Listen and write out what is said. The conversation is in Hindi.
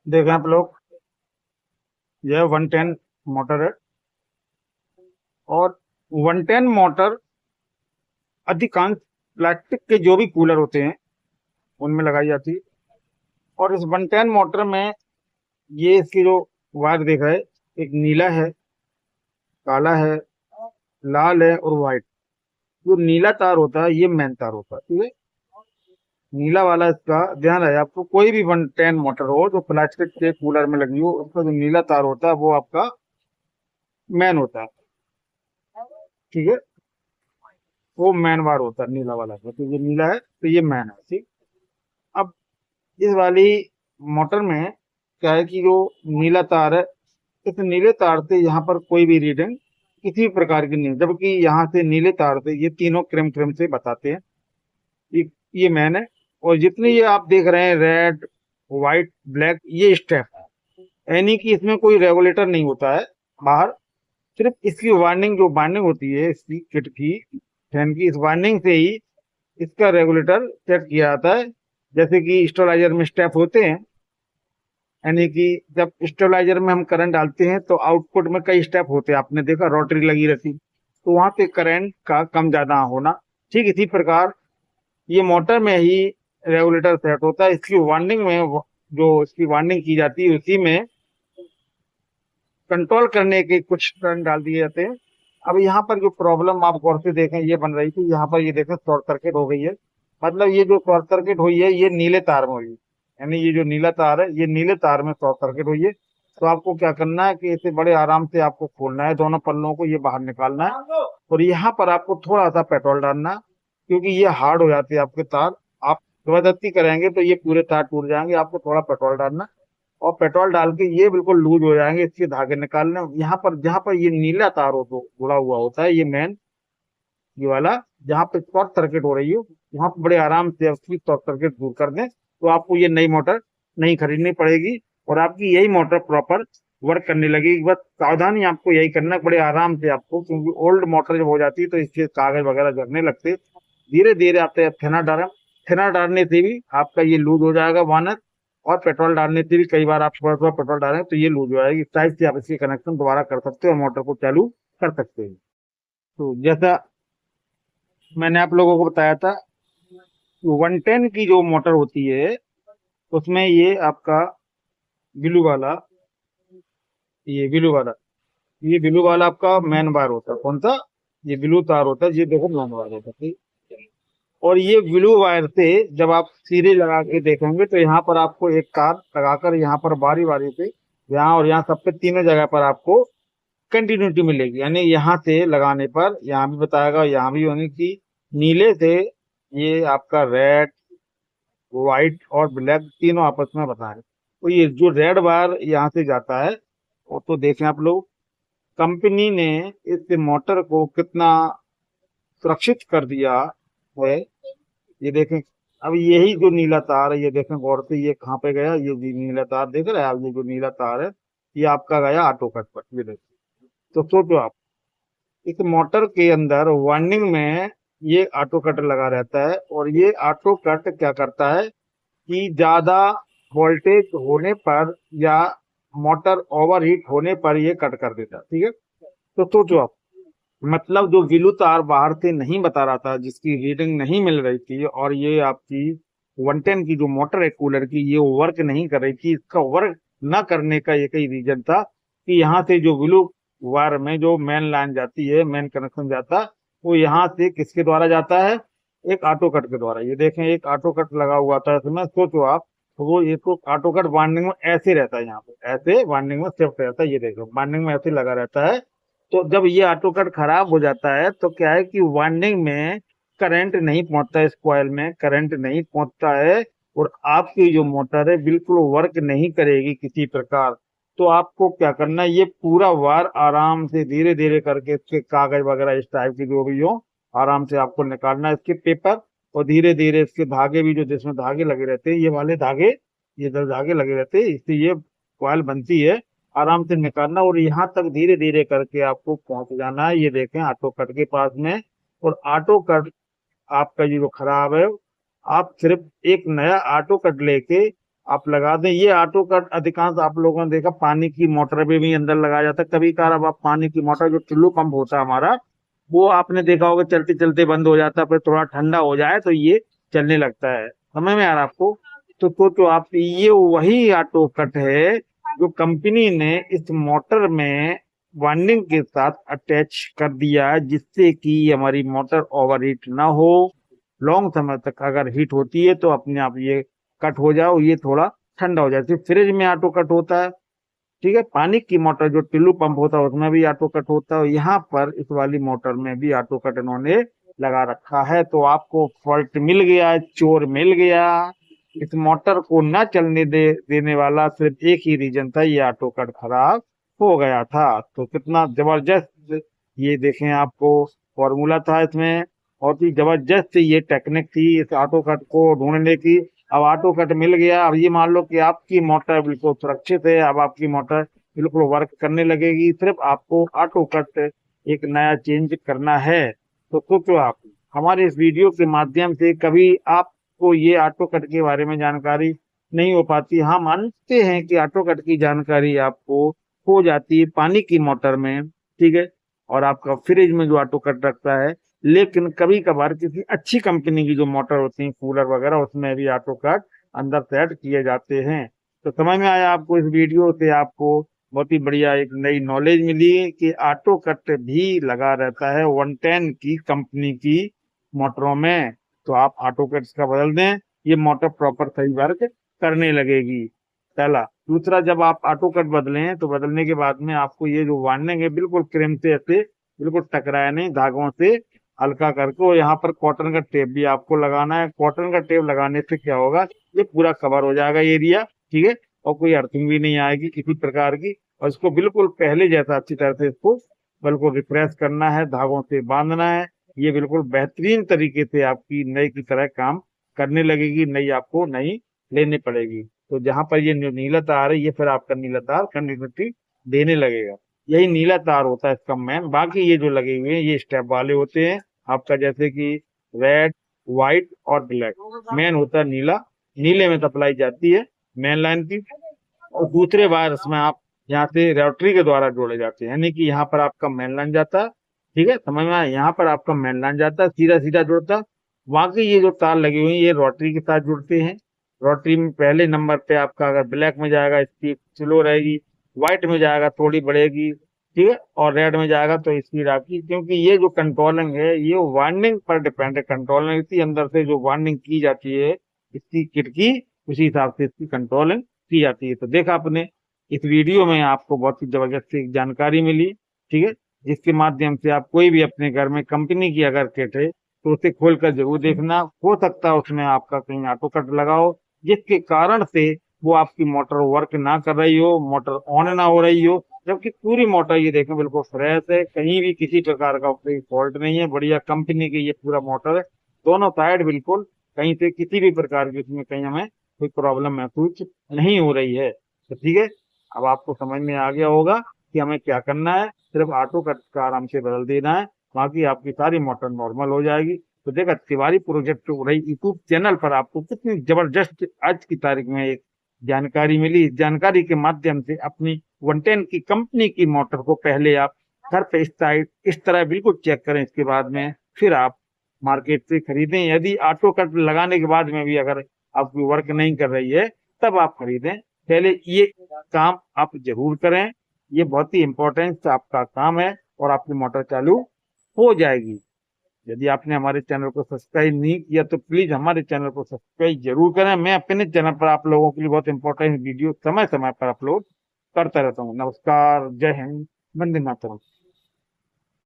देखें आप लोग, यह 110 मोटर है। और 110 मोटर अधिकांश प्लास्टिक के जो भी कूलर होते हैं उनमें लगाई जाती है। और इस 110 मोटर में ये इसकी जो वायर देख रहे हैं, एक नीला है, काला है, लाल है और व्हाइट। जो नीला तार होता है ये मेन तार होता है, ठीक है। नीला वाला इसका ध्यान रहे आपको, कोई भी 110 मोटर हो जो प्लास्टिक के कूलर में लगी हो, उसका जो नीला तार होता है वो आपका मैन होता है, ठीक है। वो मैन वायर होता है नीला वाला का, तो ये नीला है तो ये मैन है, ठीक। अब इस वाली मोटर में क्या है कि जो नीला तार है, इस नीले तार से यहाँ पर कोई भी रीडिंग किसी भी प्रकार की नहीं, जबकि यहाँ से नीले तार से ये तीनों क्रम क्रम से बताते हैं। ये ये मैन है। और जितने ये आप देख रहे हैं रेड, व्हाइट, ब्लैक, ये स्टेप है, यानी कि इसमें कोई रेगुलेटर नहीं होता है बाहर। सिर्फ इसकी वार्निंग, जो वार्निंग होती है इसकी किट की, फैन की, इस वार्निंग से ही इसका रेगुलेटर सेट किया जाता है। जैसे कि स्टेबलाइजर में स्टेप होते हैं, यानी कि जब स्टेबलाइजर में हम करंट डालते हैं तो आउटपुट में कई स्टेप होते हैं, आपने देखा रोटरी लगी रहती, तो वहां पे करंट का कम ज्यादा होना। ठीक इसी प्रकार ये मोटर में ही रेगुलेटर सेट होता है। इसकी वार्निंग में जो इसकी वार्निंग की जाती है उसी में कंट्रोल करने के कुछ टर्न डाल दिए जाते हैं। अब यहाँ पर जो प्रॉब्लम आप गौर से देखें ये बन रही थी, यहाँ पर ये देखें शॉर्ट सर्किट हो गई है। मतलब ये जो शॉर्ट सर्किट हुई है ये नीले तार में हुई है, यानी ये जो नीला तार है ये नीले तार में शॉर्ट सर्किट हुई है। तो आपको क्या करना है कि इसे बड़े आराम से आपको खोलना है, दोनों पल्लों को ये बाहर निकालना है। और यहाँ पर आपको थोड़ा सा पेट्रोल डालना है, क्योंकि ये हार्ड हो जाते हैं आपके तार। आप जबरदस्ती करेंगे तो ये पूरे तार टूट जाएंगे, आपको थोड़ा पेट्रोल डालना। और पेट्रोल डाल के ये बिल्कुल लूज हो जाएंगे, इसके धागे निकालने। यहाँ पर जहाँ पर ये नीला तार हो तो जुड़ा हुआ होता है, ये मेन, ये वाला, जहाँ पे शॉर्ट सर्किट हो रही हो वहां पर बड़े आराम से उसकी शॉर्ट सर्किट दूर कर दें, तो आपको ये नई मोटर नहीं खरीदनी पड़ेगी और आपकी यही मोटर प्रॉपर वर्क करने लगेगी। बस सावधानी आपको यही करना है, बड़े आराम से आपको, क्योंकि ओल्ड मोटर जब हो जाती है तो इसके कागज वगैरह झड़ने लगते। धीरे धीरे आप थिना डालें, थिना डालने से भी आपका ये लूज हो जाएगा वानर। और पेट्रोल डालने से भी कई बार आप थोड़ा थोड़ा पेट्रोल डालें तो ये लूज हो जाएगी। इस टाइप से आप इसकी कनेक्शन दोबारा कर सकते हो और मोटर को चालू कर सकते हैं। तो जैसा मैंने आप लोगों को बताया था, 110 की जो मोटर होती है उसमें ये आपका ब्लू वाला, ये ब्लू वाला आपका मैन बार होता है। कौन सा? ये ब्लू तार होता है, ये देखो मैन बार होता है, ठीक? और ये ब्लू वायर से जब आप सीरीज लगा के देखेंगे तो यहाँ पर आपको एक तार लगाकर यहाँ पर बारी बारी से, यहाँ और यहाँ सब पे तीनों जगह पर आपको कंटिन्यूटी मिलेगी। यानी यहाँ से लगाने पर यहाँ भी बताएगा, यहाँ भी होने की, नीले से ये आपका रेड, व्हाइट और ब्लैक तीनों आपस में बता रहे। तो ये जो रेड वायर यहाँ से जाता है वो तो देखें आप लोग, कंपनी ने इस मोटर को कितना सुरक्षित कर दिया है, ये देखें। अब यही जो नीला तार है ये देखें गौर से, ये कहाँ पे गया, ये जी नीला तार देख रहे हैं आप, ये जो नीला तार है ये आपका गया ऑटो कट पर, ये देखिए। तो सोचो आप, इस मोटर के अंदर वार्निंग में ये ऑटो कट लगा रहता है, और ये ऑटो कट क्या करता है कि ज्यादा वोल्टेज होने पर या मोटर ओवरहीट होने पर ये कट कर देता है, ठीक है। तो सोचो आप, मतलब जो ब्लू तार बाहर से नहीं बता रहा था, जिसकी रीडिंग नहीं मिल रही थी, और ये आपकी 110 की जो मोटर है कूलर की, ये वर्क नहीं कर रही थी। इसका वर्क न करने का एक ही रीजन था कि यहाँ से जो ब्लू वायर में जो मेन लाइन जाती है, मेन कनेक्शन जाता है, वो यहाँ से किसके द्वारा जाता है? एक ऑटो कट के द्वारा। ये देखें एक ऑटो कट लगा हुआ था इसमें, सोचो आप। तो वो एक तो ऑटो कट वार्निंग में ऐसे रहता है, यहाँ पे ऐसे वार्निंग में शिफ्ट रहता है, ये देखो वार्निंग में ऐसे लगा रहता है। तो जब ये ऑटो कट खराब हो जाता है तो क्या है कि वाइंडिंग में करंट नहीं पहुंचता है, इस कॉइल में करंट नहीं पहुंचता है, और आपकी जो मोटर है बिल्कुल वर्क नहीं करेगी किसी प्रकार। तो आपको क्या करना है, ये पूरा वार आराम से धीरे धीरे करके इसके कागज वगैरह इस टाइप की जो भी हो आराम से आपको निकालना है, इसके पेपर। और धीरे धीरे इसके धागे भी, जो जिसमें धागे लगे रहते हैं, ये वाले धागे, ये जो धागे लगे रहते हैं इससे ये कॉइल बनती है, आराम से निकालना। और यहाँ तक धीरे धीरे करके आपको पहुंच जाना है, ये देखें ऑटो कट के पास में। और ऑटो कट आपका ये जो खराब है, आप सिर्फ एक नया ऑटो कट लेके आप लगा दें। ये ऑटो कट अधिकांश आप लोगों ने देखा पानी की मोटर पे भी अंदर लगाया जाता है। कभी कभार अब आप पानी की मोटर जो टुल्लू पंप होता है हमारा, वो आपने देखा होगा चलते चलते बंद हो जाता है, फिर थोड़ा ठंडा हो जाए तो ये चलने लगता है। समझ में आ रहा है आपको? तो आप ये वही ऑटो कट है जो कंपनी ने इस मोटर में वार्निंग के साथ अटैच कर दिया है, जिससे कि हमारी मोटर ओवरहीट ना हो। लॉन्ग समय तक अगर हीट होती है तो अपने आप ये कट हो जाओ, ये थोड़ा ठंडा हो जाए। सिर्फ फ्रिज में ऑटो कट होता है, ठीक है। पानी की मोटर जो टिल्लू पंप होता है उसमें भी ऑटो कट होता है। यहाँ पर इस वाली मोटर में भी ऑटो कट इन्होंने लगा रखा है। तो आपको फॉल्ट मिल गया, चोर मिल गया। इस मोटर को न चलने देने वाला सिर्फ एक ही रीजन था, ये ऑटो कट खराब हो गया था। तो कितना जबरदस्त ये देखें, आपको फॉर्मूला था इसमें। बहुत ही जबरदस्त ये टेक्निक थी इस ऑटो कट को ढूंढने की। अब ऑटो कट मिल गया। अब ये मान लो कि आपकी मोटर बिल्कुल सुरक्षित है, अब आपकी मोटर बिल्कुल वर्क करने लगेगी। सिर्फ आपको ऑटो कट एक नया चेंज करना है। तो सोचो आप, हमारे इस वीडियो के माध्यम से कभी आपको ये ऑटो कट के बारे में जानकारी नहीं हो पाती। हम मानते हैं कि ऑटो कट की जानकारी आपको हो जाती है पानी की मोटर में, ठीक है, और आपका फ्रिज में जो ऑटो कट रखता है। लेकिन कभी कभार किसी अच्छी कंपनी की जो मोटर होती है, कूलर वगैरह, उसमें भी ऑटो कट अंदर सेट किए जाते हैं। तो समझ में आया आपको? इस वीडियो से आपको बहुत ही बढ़िया एक नई नॉलेज मिली कि ऑटो कट भी लगा रहता है 110 की कंपनी की मोटरों में। तो आप ऑटो कट का बदल दें, ये मोटर प्रॉपर सही वर्क करने लगेगी। पहला। दूसरा, जब आप ऑटो कट बदलें तो बदलने के बाद में आपको ये जो वार्निंग है बिल्कुल क्रीम से ऐसे बिल्कुल टकराया नहीं, धागों से हल्का करके। और यहाँ पर कॉटन का टेप भी आपको लगाना है। कॉटन का टेप लगाने से क्या होगा, ये पूरा कवर हो जाएगा एरिया, ठीक है, और कोई अर्थिंग भी नहीं आएगी किसी प्रकार की। और इसको बिल्कुल पहले जैसा अच्छी तरह से इसको बिल्कुल रिप्रेस करना है, धागों से बांधना है। ये बिल्कुल बेहतरीन तरीके से आपकी नई की तरह काम करने लगेगी। नई आपको नई लेनी पड़ेगी। तो जहां पर ये नीला तार है, ये फिर आपका नीला तार कंटिन्यूटी देने लगेगा। यही नीला तार होता है इसका मेन। बाकी ये जो लगे हुए हैं ये स्टेप वाले होते हैं आपका, जैसे कि रेड, व्हाइट और ब्लैक। मेन होता है नीला, नीले में सप्लाई जाती है मेन लाइन की। और दूसरे वायर में आप यहाँ से रोटरी के द्वारा जोड़े जाते हैं, यानी कि यहाँ पर आपका मेन लाइन जाता है, ठीक है, समझ में आया? यहाँ पर आपका मेन लाइन जाता है, सीधा सीधा जुड़ता है। बाकी ये जो तार लगी हुई है ये रोटरी के साथ जुड़ते हैं। रोटरी में पहले नंबर पे आपका अगर ब्लैक में जाएगा स्पीड स्लो रहेगी, व्हाइट में जाएगा थोड़ी बढ़ेगी, ठीक है, और रेड में जाएगा तो स्पीड आपकी। क्योंकि ये जो कंट्रोलिंग है ये वार्निंग पर डिपेंड है। कंट्रोलिंग इसी अंदर से जो वार्निंग की जाती है इसकी किट की, उसी हिसाब से इसकी कंट्रोलिंग की जाती है। तो देखा आपने, इस वीडियो में आपको बहुत ही जबरदस्त एक जानकारी मिली, ठीक है, जिसके माध्यम से आप कोई भी अपने घर में कंपनी की अगर किट है तो उसे खोलकर जरूर देखना। हो सकता है उसमें आपका कहीं ऑटो कट लगा हो, जिसके कारण से वो आपकी मोटर वर्क ना कर रही हो, मोटर ऑन ना हो रही हो। जबकि पूरी मोटर ये देखें बिल्कुल फ्रेश है, कहीं भी किसी प्रकार का कोई फॉल्ट नहीं है, बढ़िया कंपनी की ये पूरा मोटर है। दोनों साइड बिल्कुल कहीं से किसी भी प्रकार की उसमें कहीं हमें कोई प्रॉब्लम महसूस नहीं हो रही है। तो ठीक है, अब आपको समझ में आ गया होगा कि हमें क्या करना है। सिर्फ ऑटो कट का आराम से बदल देना है, बाकी आपकी सारी मोटर नॉर्मल हो जाएगी। तो देखा, तिवारी प्रोजेक्ट हो रही यूट्यूब चैनल पर आपको कितनी जबरदस्त आज की तारीख में एक जानकारी मिली। इस जानकारी के माध्यम से अपनी 110 की कंपनी की मोटर को पहले आप घर पे इस तरह बिल्कुल चेक करें। इसके बाद में फिर आप मार्केट से खरीदें। यदि ऑटो कट लगाने के बाद में भी अगर आपकी वर्क नहीं कर रही है तब आप खरीदें। पहले ये काम आप जरूर करें, ये बहुत ही इंपॉर्टेंट आपका काम है और आपकी मोटर चालू हो जाएगी। यदि आपने हमारे चैनल को सब्सक्राइब नहीं किया तो प्लीज हमारे चैनल को सब्सक्राइब जरूर करें। मैं अपने चैनल पर आप लोगों के लिए बहुत इंपॉर्टेंट वीडियो समय समय पर अपलोड करता रहता हूँ। नमस्कार, जय हिंद, वंदे मातरम।